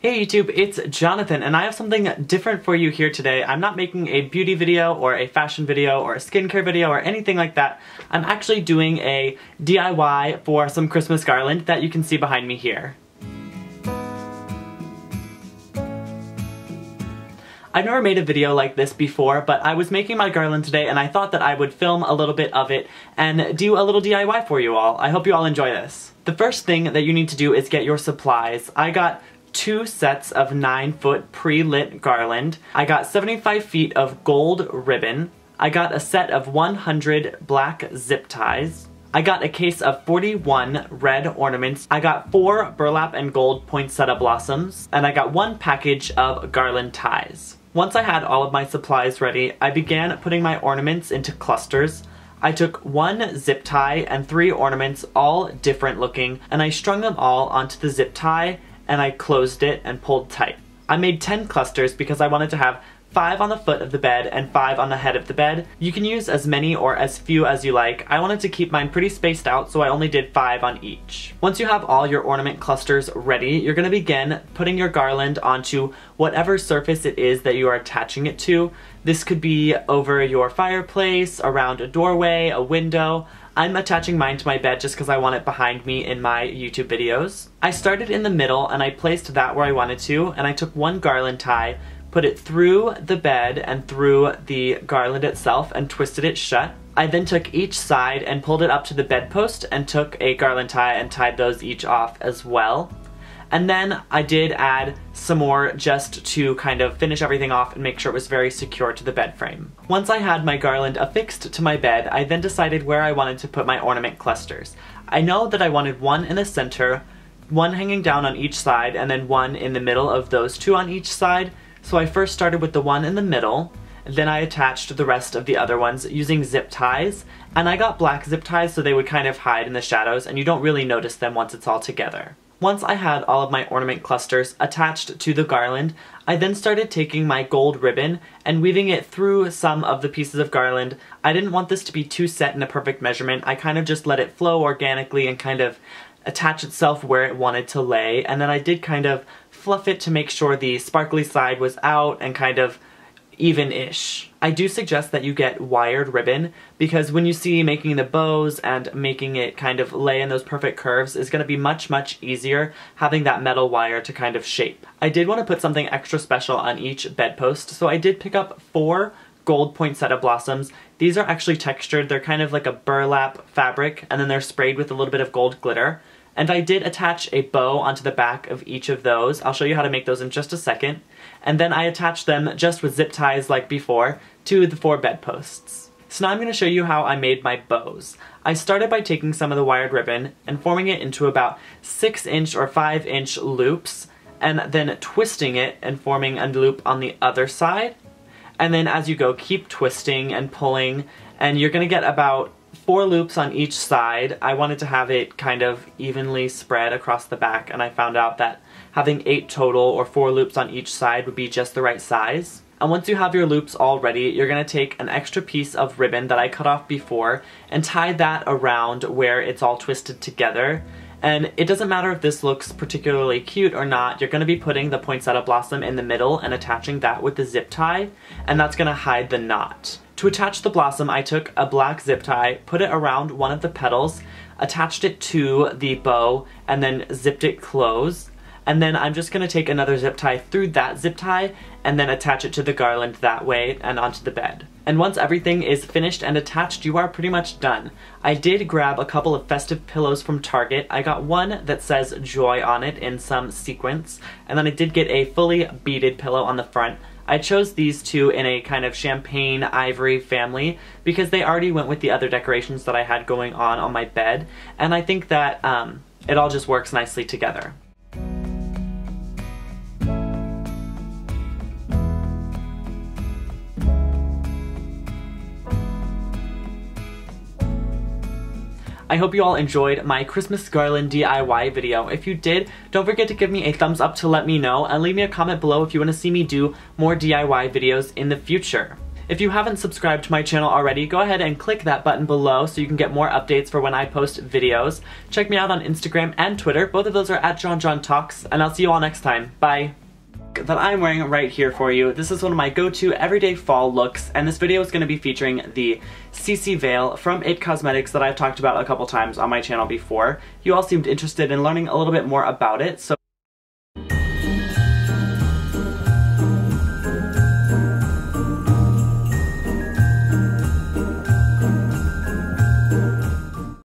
Hey YouTube, it's Jonathan, and I have something different for you here today. I'm not making a beauty video or a fashion video or a skincare video or anything like that. I'm actually doing a DIY for some Christmas garland that you can see behind me here. I've never made a video like this before, but I was making my garland today and I thought that I would film a little bit of it and do a little DIY for you all. I hope you all enjoy this. The first thing that you need to do is get your supplies. I got 2 sets of 9-foot pre-lit garland. I got 75 feet of gold ribbon. I got a set of 100 black zip ties. I got a case of 41 red ornaments. I got 4 burlap and gold poinsettia blossoms. And I got 1 package of garland ties. Once I had all of my supplies ready, I began putting my ornaments into clusters. I took 1 zip tie and 3 ornaments, all different looking, and I strung them all onto the zip tie and I closed it and pulled tight. I made 10 clusters because I wanted to have 5 on the foot of the bed and 5 on the head of the bed. You can use as many or as few as you like. I wanted to keep mine pretty spaced out, so I only did 5 on each. Once you have all your ornament clusters ready, you're going to begin putting your garland onto whatever surface it is that you are attaching it to. This could be over your fireplace, around a doorway, a window. I'm attaching mine to my bed just because I want it behind me in my YouTube videos. I started in the middle and I placed that where I wanted to, and I took 1 garland tie, put it through the bed and through the garland itself and twisted it shut. I then took each side and pulled it up to the bedpost and took a garland tie and tied those each off as well. And then I did add some more just to kind of finish everything off and make sure it was very secure to the bed frame. Once I had my garland affixed to my bed, I then decided where I wanted to put my ornament clusters. I know that I wanted 1 in the center, 1 hanging down on each side, and then 1 in the middle of those 2 on each side. So I first started with the 1 in the middle, and then I attached the rest of the other ones using zip ties. And I got black zip ties so they would kind of hide in the shadows and you don't really notice them once it's all together. Once I had all of my ornament clusters attached to the garland, I then started taking my gold ribbon and weaving it through some of the pieces of garland. I didn't want this to be too set in a perfect measurement. I kind of just let it flow organically and kind of attach itself where it wanted to lay, and then I did kind of fluff it to make sure the sparkly side was out and kind of even-ish. I do suggest that you get wired ribbon because when you see making the bows and making it kind of lay in those perfect curves is going to be much easier having that metal wire to kind of shape. I did want to put something extra special on each bedpost, so I did pick up 4 gold poinsettia blossoms. These are actually textured. They're kind of like a burlap fabric, and then they're sprayed with a little bit of gold glitter. And I did attach a bow onto the back of each of those. I'll show you how to make those in just a second. And then I attached them just with zip ties like before to the 4 bedposts. So now I'm going to show you how I made my bows. I started by taking some of the wired ribbon and forming it into about 6-inch or 5-inch loops, and then twisting it and forming a loop on the other side. And then as you go, keep twisting and pulling, and you're going to get about 4 loops on each side. I wanted to have it kind of evenly spread across the back, and I found out that having 8 total or 4 loops on each side would be just the right size. And once you have your loops all ready, you're going to take an extra piece of ribbon that I cut off before and tie that around where it's all twisted together. And it doesn't matter if this looks particularly cute or not, you're going to be putting the poinsettia blossom in the middle and attaching that with the zip tie, and that's going to hide the knot. To attach the blossom, I took a black zip tie, put it around one of the petals, attached it to the bow, and then zipped it closed. And then I'm just going to take another zip tie through that zip tie and then attach it to the garland that way and onto the bed. And once everything is finished and attached, you are pretty much done. I did grab a couple of festive pillows from Target. I got one that says Joy on it in some sequins, and then I did get a fully beaded pillow on the front. I chose these 2 in a kind of champagne ivory family because they already went with the other decorations that I had going on my bed, and I think that it all just works nicely together. I hope you all enjoyed my Christmas garland DIY video. If you did, don't forget to give me a thumbs up to let me know, and leave me a comment below if you want to see me do more DIY videos in the future. If you haven't subscribed to my channel already, go ahead and click that button below so you can get more updates for when I post videos. Check me out on Instagram and Twitter. Both of those are at JonJonTalks, and I'll see you all next time. Bye. That I'm wearing right here for you. This is one of my go-to everyday fall looks, and this video is going to be featuring the CC Veil from IT Cosmetics that I've talked about a couple times on my channel before. You all seemed interested in learning a little bit more about it, so